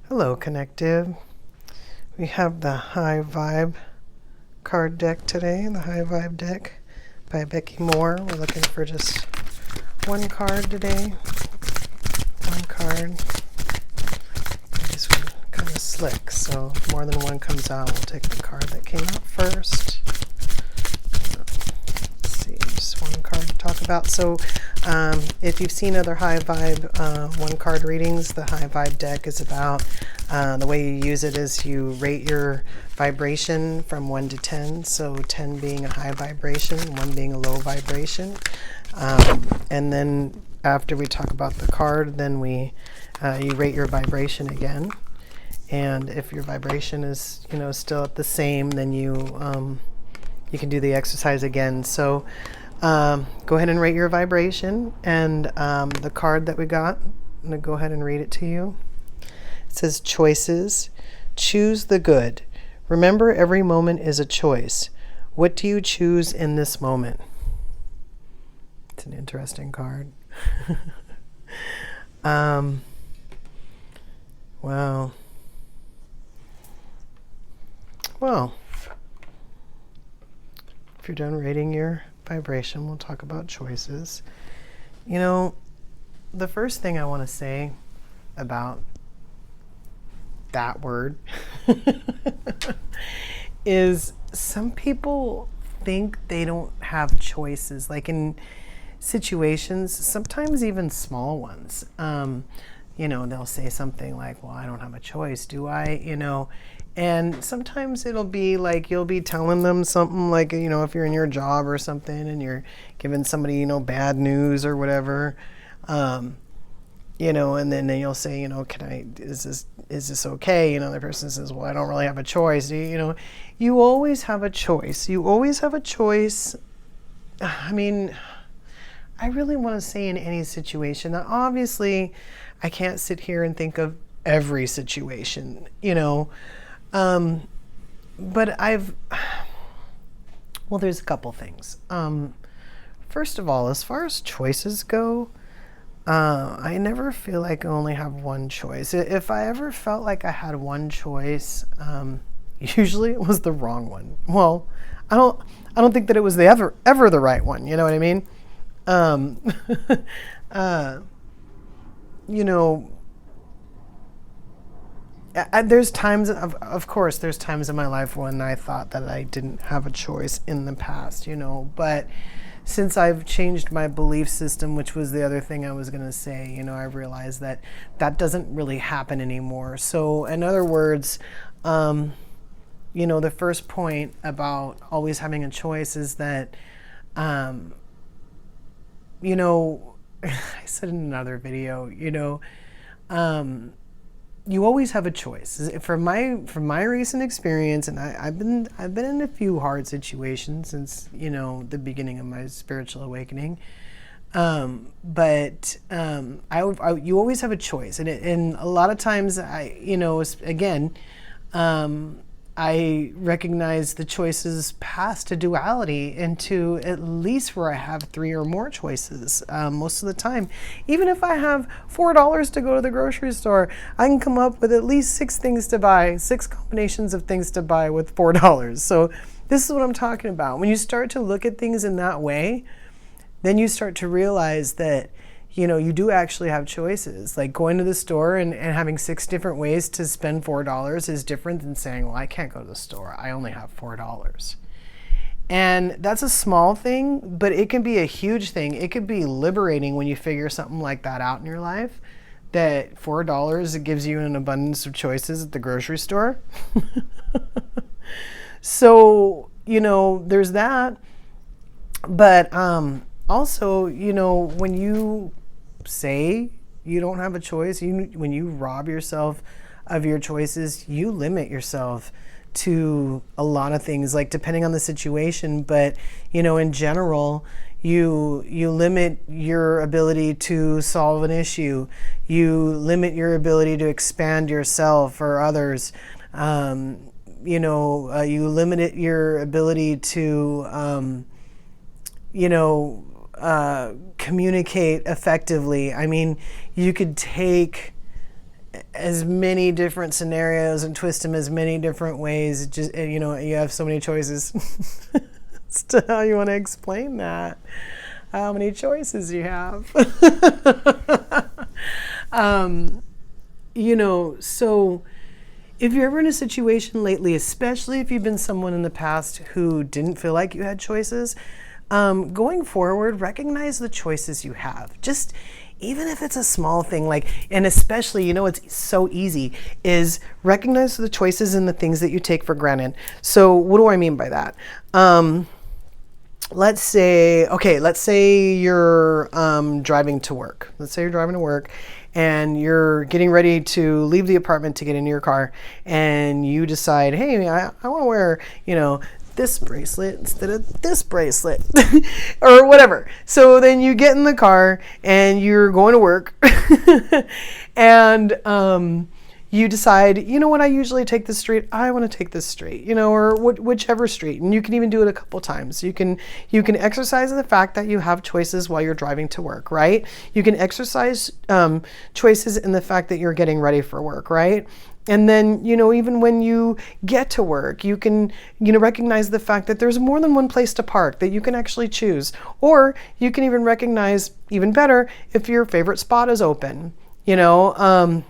Hello, Connective. We have the High Vibe card deck today, the High Vibe deck by Becky Moore. We're looking for just one card today. One card. This one kind of slick, so if more than one comes out, we'll take the card that came out first. Let's see, just one card to talk about. So if you've seen other High Vibe one card readings, the High Vibe deck is about the way you use it is you rate your vibration from 1 to 10. So 10 being a high vibration, 1 being a low vibration. And then after we talk about the card, then you rate your vibration again. And if your vibration is still at the same, then you can do the exercise again. So go ahead and rate your vibration. And the card that we got, I'm going to go ahead and read it to you. It says, choices. Choose the good. Remember, every moment is a choice. What do you choose in this moment? It's an interesting card. Wow. Well, if you're done rating your vibration, we'll talk about choices. The first thing I want to say about that word is some people think they don't have choices, like in situations, sometimes even small ones. They'll say something like, well, I don't have a choice, do I? And sometimes it'll be like you'll be telling them something like, if you're in your job or something and you're giving somebody, bad news or whatever, and then you'll say, is this okay? The person says, well, I don't really have a choice. You always have a choice. You always have a choice. I mean, I really want to say in any situation. Now, obviously, I can't sit here and think of every situation, but there's a couple things. First of all, as far as choices go, I never feel like I only have one choice. If I ever felt like I had one choice, usually it was the wrong one. Well, I don't think that it was ever the right one. You know what I mean? There's times, of course, there's times in my life when I thought that I didn't have a choice in the past, but since I've changed my belief system, which was the other thing I was going to say, I realized that doesn't really happen anymore. So in other words, the first point about always having a choice is that, I said in another video, you always have a choice. From my recent experience, and I've been in a few hard situations since the beginning of my spiritual awakening. But you always have a choice, and a lot of times I recognize the choices past a duality into at least where I have 3 or more choices most of the time. Even if I have $4 to go to the grocery store, I can come up with at least 6 things to buy, 6 combinations of things to buy with $4. So this is what I'm talking about. When you start to look at things in that way, then you start to realize that you do actually have choices. Like going to the store and having 6 different ways to spend $4 is different than saying, well, I can't go to the store. I only have $4. And that's a small thing, but it can be a huge thing. It could be liberating when you figure something like that out in your life, that $4 gives you an abundance of choices at the grocery store. So, there's that. But also, when you say you don't have a choice, when you rob yourself of your choices, you limit yourself to a lot of things, like depending on the situation. But in general, you limit your ability to solve an issue. You limit your ability to expand yourself or others. You limit your ability to communicate effectively. I mean, you could take as many different scenarios and twist them as many different ways. Just, you know, you have so many choices as to how you want to explain that. How many choices you have. You know, so if you're ever in a situation lately, especially if you've been someone in the past who didn't feel like you had choices, going forward, recognize the choices you have. Just even if it's a small thing, like, and especially, you know, it's so easy, is recognize the choices and the things that you take for granted. So what do I mean by that? Let's say you're driving to work. Let's say you're driving to work and you're getting ready to leave the apartment to get into your car, and you decide, hey, I want to wear, you know, this bracelet instead of this bracelet or whatever. So then you get in the car and you're going to work and you decide, you know what, I usually take this street, I want to take this street, you know, or whichever street. And you can even do it a couple times. You can exercise the fact that you have choices while you're driving to work, right? You can exercise choices in the fact that you're getting ready for work, right? And then, you know, even when you get to work, you can, you know, recognize the fact that there's more than one place to park that you can actually choose. Or you can even recognize, even better, if your favorite spot is open, you know,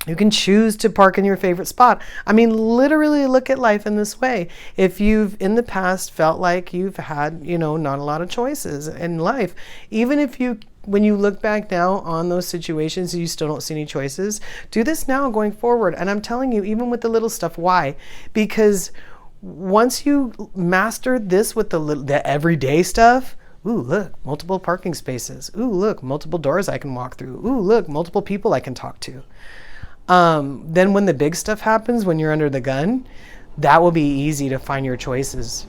you can choose to park in your favorite spot. I mean, literally look at life in this way. If you've in the past felt like you've had, you know, not a lot of choices in life, even if you, when you look back now on those situations and you still don't see any choices, do this now going forward. And I'm telling you, even with the little stuff, why? Because once you master this with the everyday stuff, ooh, look, multiple parking spaces. Ooh, look, multiple doors I can walk through. Ooh, look, multiple people I can talk to. Then when the big stuff happens, when you're under the gun, that will be easy to find your choices.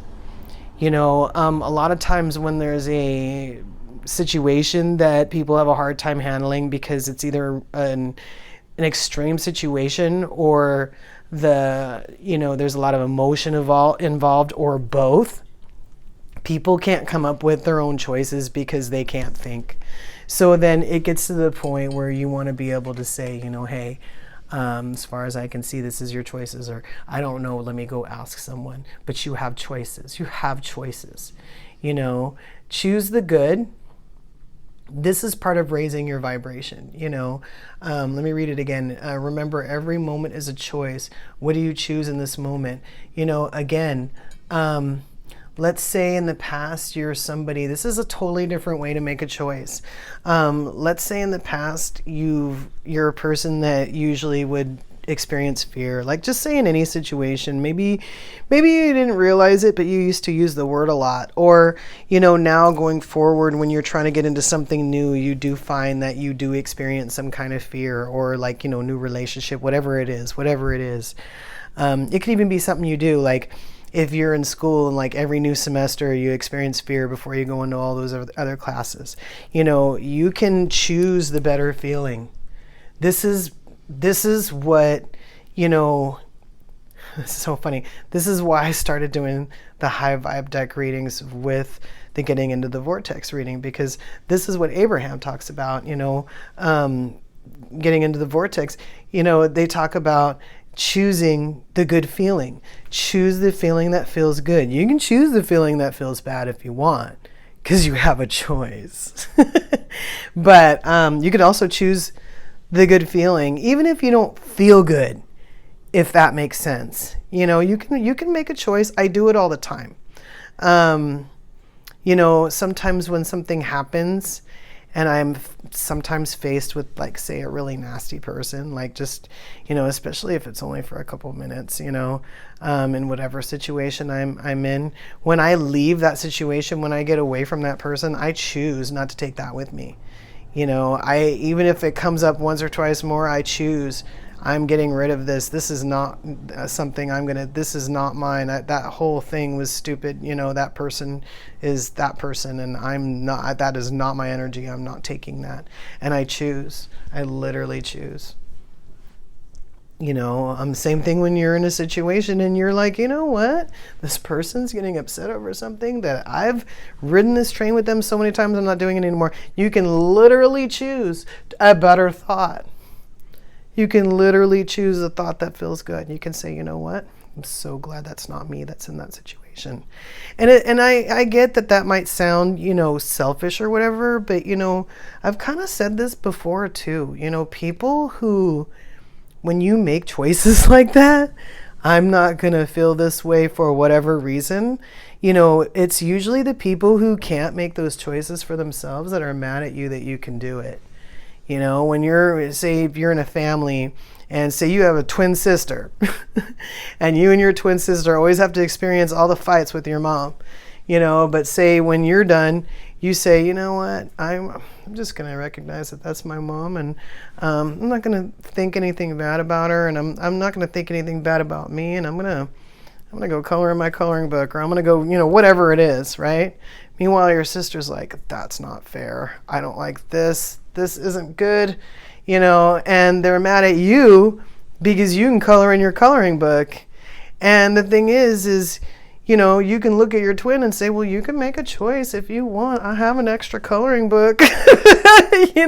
You know, a lot of times when there's a situation that people have a hard time handling because it's either an extreme situation or there's a lot of emotion involved or both, people can't come up with their own choices because they can't think. So then it gets to the point where you want to be able to say, you know, hey, as far as I can see, this is your choices, or I don't know, let me go ask someone. But you have choices. You have choices. You know, choose the good. This is part of raising your vibration. You know, let me read it again. Remember, every moment is a choice. What do you choose in this moment? You know, again, let's say in the past you're somebody, this is a totally different way to make a choice. Let's say in the past you're a person that usually would experience fear. Like, just say in any situation, maybe you didn't realize it, but you used to use the word a lot. Or, you know, now going forward, when you're trying to get into something new, you do find that you do experience some kind of fear, or like, you know, new relationship, whatever it is. It could even be something you do, like if you're in school and like every new semester you experience fear before you go into all those other classes. You know, you can choose the better feeling. This is what, you know, it's so funny. This is why I started doing the high vibe deck readings with the getting into the vortex reading, because this is what Abraham talks about, you know, getting into the vortex. You know, they talk about choosing the good feeling. Choose the feeling that feels good. You can choose the feeling that feels bad if you want, because you have a choice. But you could also choose the good feeling, even if you don't feel good, if that makes sense. You know, you can make a choice. I do it all the time. You know, sometimes when something happens and I'm sometimes faced with, like, say, a really nasty person, like, just, you know, especially if it's only for a couple minutes, you know, in whatever situation I'm in, when I leave that situation, when I get away from that person, I choose not to take that with me. You know, even if it comes up once or twice more, I choose, I'm getting rid of this. This is not something this is not mine. That whole thing was stupid. You know, that person is that person, and that is not my energy. I'm not taking that. And I choose. I literally choose. You know, same thing when you're in a situation and you're like, you know what? This person's getting upset over something that I've ridden this train with them so many times, I'm not doing it anymore. You can literally choose a better thought. You can literally choose a thought that feels good. You can say, you know what? I'm so glad that's not me that's in that situation. And I get that that might sound, selfish or whatever, but, I've kind of said this before too. People who, when you make choices like that, I'm not going to feel this way for whatever reason. It's usually the people who can't make those choices for themselves that are mad at you that you can do it. When if you're in a family and say you have a twin sister and you and your twin sister always have to experience all the fights with your mom, but say when you're done, you say, you know what, I'm just going to recognize that that's my mom, and I'm not going to think anything bad about her, and I'm not going to think anything bad about me, and I'm going to go color in my coloring book, or I'm going to go, whatever it is, right? Meanwhile, your sister's like, that's not fair. I don't like this. This isn't good, and they're mad at you because you can color in your coloring book. And the thing is, you can look at your twin and say, well, you can make a choice if you want. I have an extra coloring book, and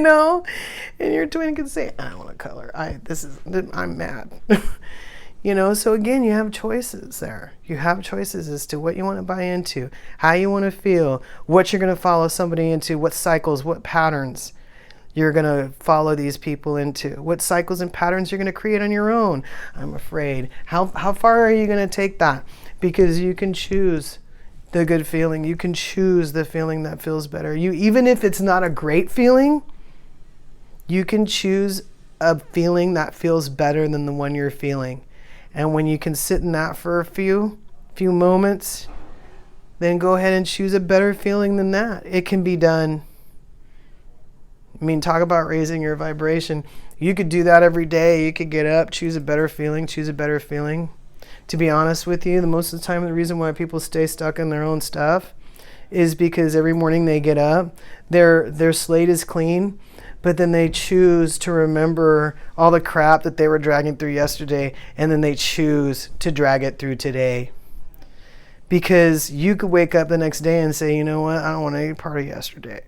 your twin can say, I don't want to color. I'm mad. So again, you have choices there. You have choices as to what you want to buy into, how you want to feel, what you're going to follow somebody into, what cycles, what patterns you're going to follow these people into, what cycles and patterns you're going to create on your own. I'm afraid. How far are you going to take that? Because you can choose the good feeling. You can choose the feeling that feels better. Even if it's not a great feeling, you can choose a feeling that feels better than the one you're feeling. And when you can sit in that for a few moments, then go ahead and choose a better feeling than that. It can be done. Talk about raising your vibration. You could do that every day. You could get up, choose a better feeling. To be honest with you, most of the time, the reason why people stay stuck in their own stuff is because every morning they get up, their slate is clean, but then they choose to remember all the crap that they were dragging through yesterday, and then they choose to drag it through today. Because you could wake up the next day and say, you know what, I don't want any part of yesterday.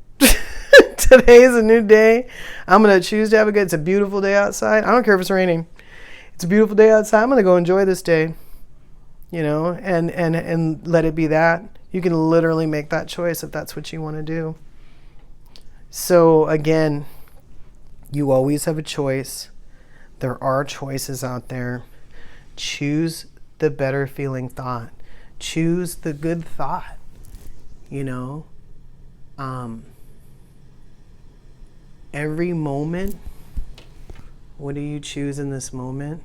Today is a new day. I'm going to choose to have a good, it's a beautiful day outside. I don't care if it's raining. It's a beautiful day outside. I'm going to go enjoy this day, and let it be that. You can literally make that choice if that's what you want to do. So again, you always have a choice. There are choices out there. Choose the better feeling thought. Choose the good thought, every moment. What do you choose in this moment?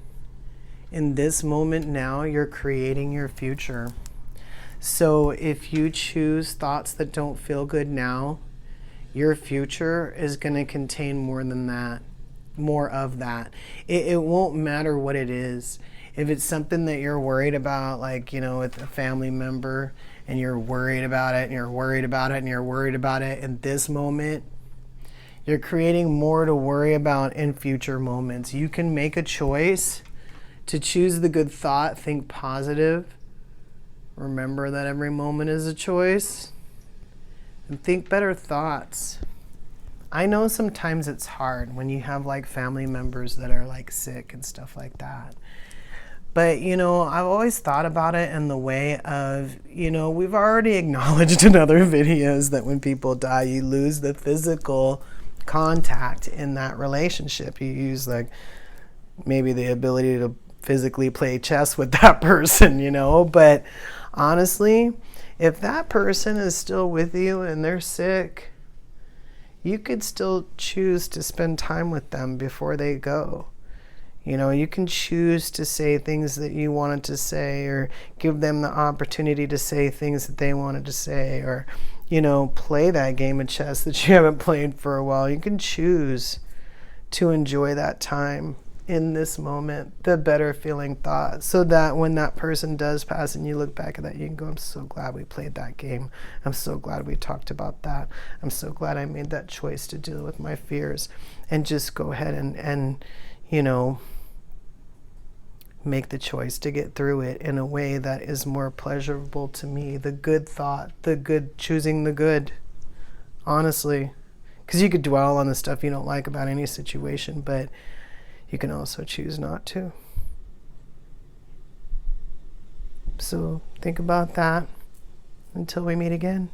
In this moment now, you're creating your future. So if you choose thoughts that don't feel good now, your future is going to contain more than that, more of that. It won't matter what it is. If it's something that you're worried about, like, with a family member, and you're worried about it, and you're worried about it, and you're worried about it in this moment, you're creating more to worry about in future moments. You can make a choice to choose the good thought, think positive. Remember that every moment is a choice. And think better thoughts. I know sometimes it's hard when you have family members that are sick and stuff like that. But, I've always thought about it in the way of, we've already acknowledged in other videos that when people die, you lose the physical contact in that relationship. You use maybe the ability to physically play chess with that person, but honestly, if that person is still with you and they're sick, you could still choose to spend time with them before they go. You can choose to say things that you wanted to say, or give them the opportunity to say things that they wanted to say, or play that game of chess that you haven't played for a while. You can choose to enjoy that time in this moment, the better feeling thought, so that when that person does pass and you look back at that, you can go, I'm so glad we played that game. I'm so glad we talked about that. I'm so glad I made that choice to deal with my fears, and just go ahead and make the choice to get through it in a way that is more pleasurable to me. The good thought, choosing the good, honestly. Because you could dwell on the stuff you don't like about any situation, but You can also choose not to. So think about that until we meet again.